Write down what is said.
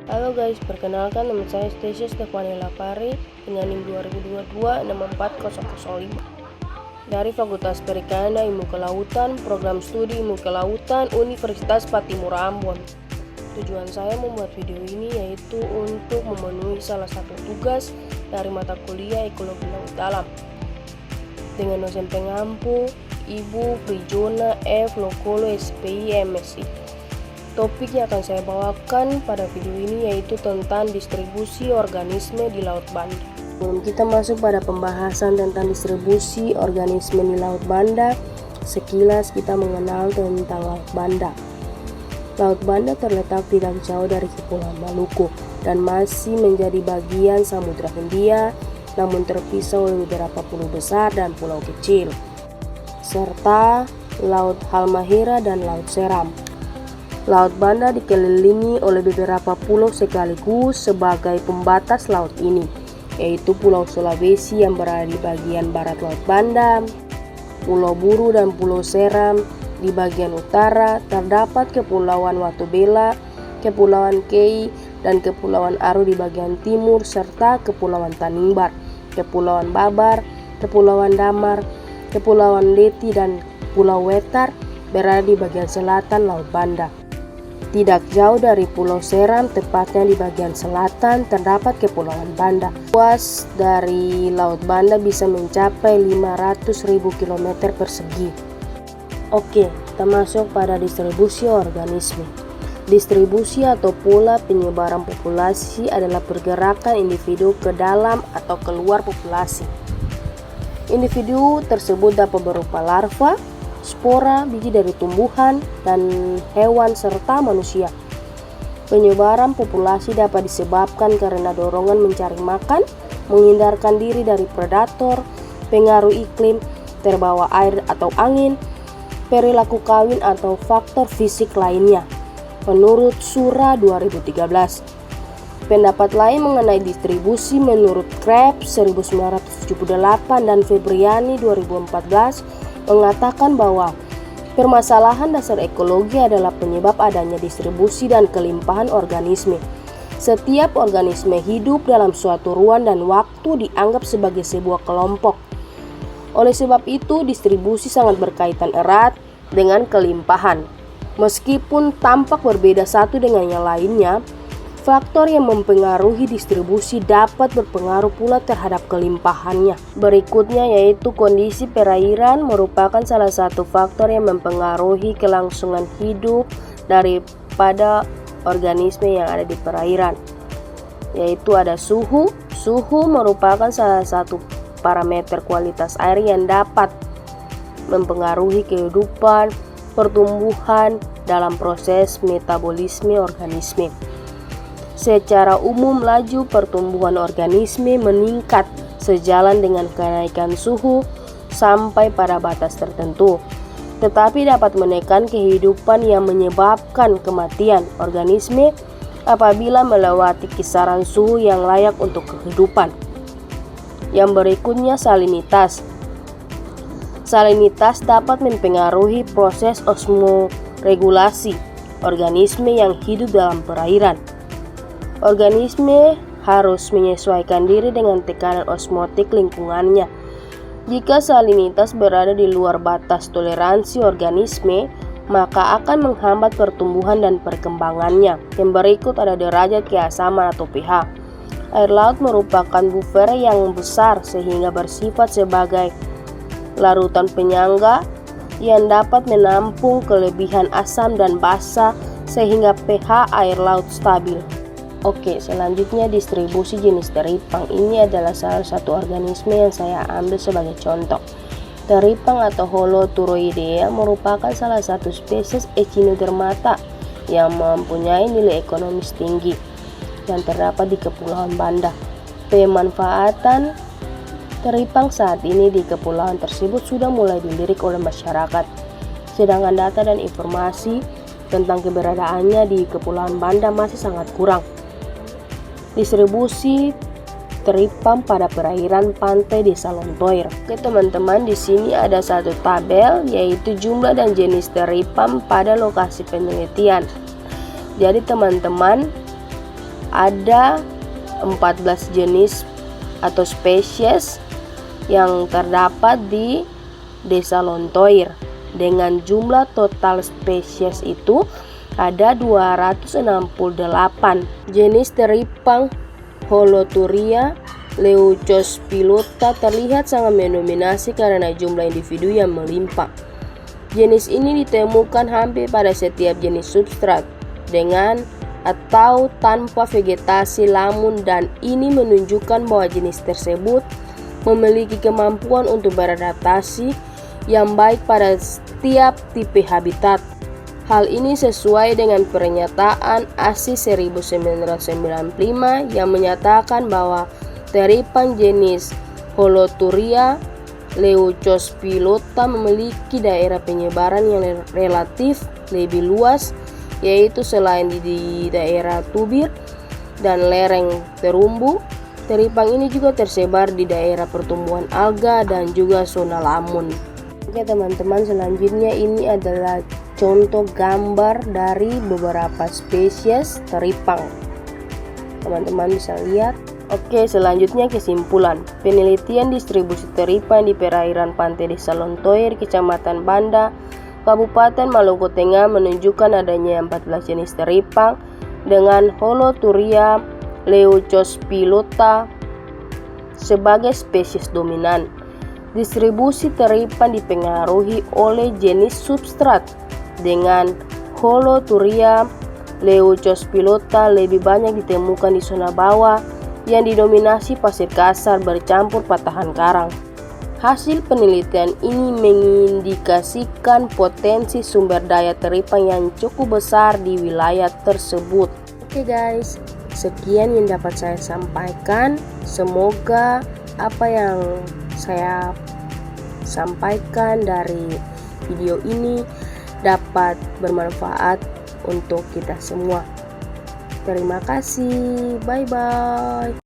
Halo guys, perkenalkan nama saya Stasia Stefani Lapari dengan NIM 2022-64005 dari Fakultas Perikanan dan Ilmu Kelautan, Program Studi Ilmu Kelautan Universitas Patimura Ambon. Tujuan saya membuat video ini yaitu untuk memenuhi salah satu tugas dari mata kuliah Ekologi Laut Dalam dengan dosen pengampu Ibu Prijona F. Lokolo SPI MSI. Topik yang akan saya bawakan pada video ini yaitu tentang distribusi organisme di Laut Banda. Sebelum kita masuk pada pembahasan tentang distribusi organisme di Laut Banda, sekilas kita mengenal tentang Laut Banda. Laut Banda terletak tidak jauh dari Kepulauan Maluku dan masih menjadi bagian Samudra Hindia, namun terpisah oleh beberapa pulau besar dan pulau kecil, serta Laut Halmahera dan Laut Seram. Laut Banda dikelilingi oleh beberapa pulau sekaligus sebagai pembatas laut ini, yaitu Pulau Sulawesi yang berada di bagian barat Laut Banda, Pulau Buru dan Pulau Seram di bagian utara. Terdapat Kepulauan Watubela, Kepulauan Kei, dan Kepulauan Aru di bagian timur, serta Kepulauan Tanimbar, Kepulauan Babar, Kepulauan Damar, Kepulauan Leti, dan Pulau Wetar berada di bagian selatan Laut Banda. Tidak jauh dari Pulau Seram, tepatnya di bagian selatan, terdapat Kepulauan Banda. Luas dari Laut Banda bisa mencapai 500.000 km persegi. Oke, kita masuk pada distribusi organisme. Distribusi atau pola penyebaran populasi adalah pergerakan individu ke dalam atau keluar populasi. Individu tersebut dapat berupa larva, spora, biji dari tumbuhan dan hewan serta manusia. Penyebaran populasi dapat disebabkan karena dorongan mencari makan, menghindarkan diri dari predator, pengaruh iklim, terbawa air atau angin, perilaku kawin atau faktor fisik lainnya. Menurut Sura 2013. Pendapat lain mengenai distribusi menurut Krebs 1978 dan Febriani 2014 mengatakan bahwa permasalahan dasar ekologi adalah penyebab adanya distribusi dan kelimpahan organisme. Setiap organisme hidup dalam suatu ruang dan waktu dianggap sebagai sebuah kelompok. Oleh sebab itu, distribusi sangat berkaitan erat dengan kelimpahan. Meskipun tampak berbeda satu dengan yang lainnya, faktor yang mempengaruhi distribusi dapat berpengaruh pula terhadap kelimpahannya. Berikutnya yaitu kondisi perairan merupakan salah satu faktor yang mempengaruhi kelangsungan hidup daripada organisme yang ada di perairan. Yaitu ada suhu. Suhu merupakan salah satu parameter kualitas air yang dapat mempengaruhi kehidupan, pertumbuhan dalam proses metabolisme organisme. Secara umum, laju pertumbuhan organisme meningkat sejalan dengan kenaikan suhu sampai pada batas tertentu, tetapi dapat menekan kehidupan yang menyebabkan kematian organisme apabila melewati kisaran suhu yang layak untuk kehidupan. Yang berikutnya, salinitas. Salinitas dapat mempengaruhi proses osmoregulasi organisme yang hidup dalam perairan. Organisme harus menyesuaikan diri dengan tekanan osmotik lingkungannya. Jika salinitas berada di luar batas toleransi organisme, maka akan menghambat pertumbuhan dan perkembangannya. Yang berikut ada derajat keasaman atau pH. Air laut merupakan buffer yang besar sehingga bersifat sebagai larutan penyangga yang dapat menampung kelebihan asam dan basa sehingga pH air laut stabil. Oke, selanjutnya distribusi jenis teripang. Ini adalah salah satu organisme yang saya ambil sebagai contoh. Teripang atau Holoturoidea merupakan salah satu spesies Echinodermata yang mempunyai nilai ekonomis tinggi yang terdapat di Kepulauan Banda. Pemanfaatan teripang saat ini di kepulauan tersebut sudah mulai dilirik oleh masyarakat, sedangkan data dan informasi tentang keberadaannya di Kepulauan Banda masih sangat kurang. Distribusi teripang pada perairan pantai Desa Lontoir. Oke teman-teman, di sini ada satu tabel yaitu jumlah dan jenis teripang pada lokasi penelitian. Jadi teman-teman ada 14 jenis atau spesies yang terdapat di Desa Lontoir. Dengan jumlah total spesies itu ada 268 jenis teripang. Holoturia leucospilota terlihat sangat mendominasi karena jumlah individu yang melimpah. Jenis ini ditemukan hampir pada setiap jenis substrat dengan atau tanpa vegetasi lamun, dan ini menunjukkan bahwa jenis tersebut memiliki kemampuan untuk beradaptasi yang baik pada setiap tipe habitat. Hal ini sesuai dengan pernyataan ASIS 1995 yang menyatakan bahwa teripang jenis Holoturia leucospilota memiliki daerah penyebaran yang relatif lebih luas, yaitu selain di daerah tubir dan lereng terumbu, teripang ini juga tersebar di daerah pertumbuhan alga dan juga zona lamun. Oke teman-teman, selanjutnya ini adalah contoh gambar dari beberapa spesies teripang. Teman-teman bisa lihat. Oke, selanjutnya kesimpulan. Penelitian distribusi teripang di perairan pantai Desa Lontoir, Kecamatan Banda, Kabupaten Maluku Tengah menunjukkan adanya 14 jenis teripang dengan Holoturia leucospilota sebagai spesies dominan. Distribusi teripang dipengaruhi oleh jenis substrat, dengan Holoturia leucospilota lebih banyak ditemukan di zona bawah yang didominasi pasir kasar bercampur patahan karang. Hasil penelitian ini mengindikasikan potensi sumber daya teripang yang cukup besar di wilayah tersebut. Oke guys, sekian yang dapat saya sampaikan. Semoga apa yang saya sampaikan dari video ini dapat bermanfaat untuk kita semua. Terima kasih, bye bye.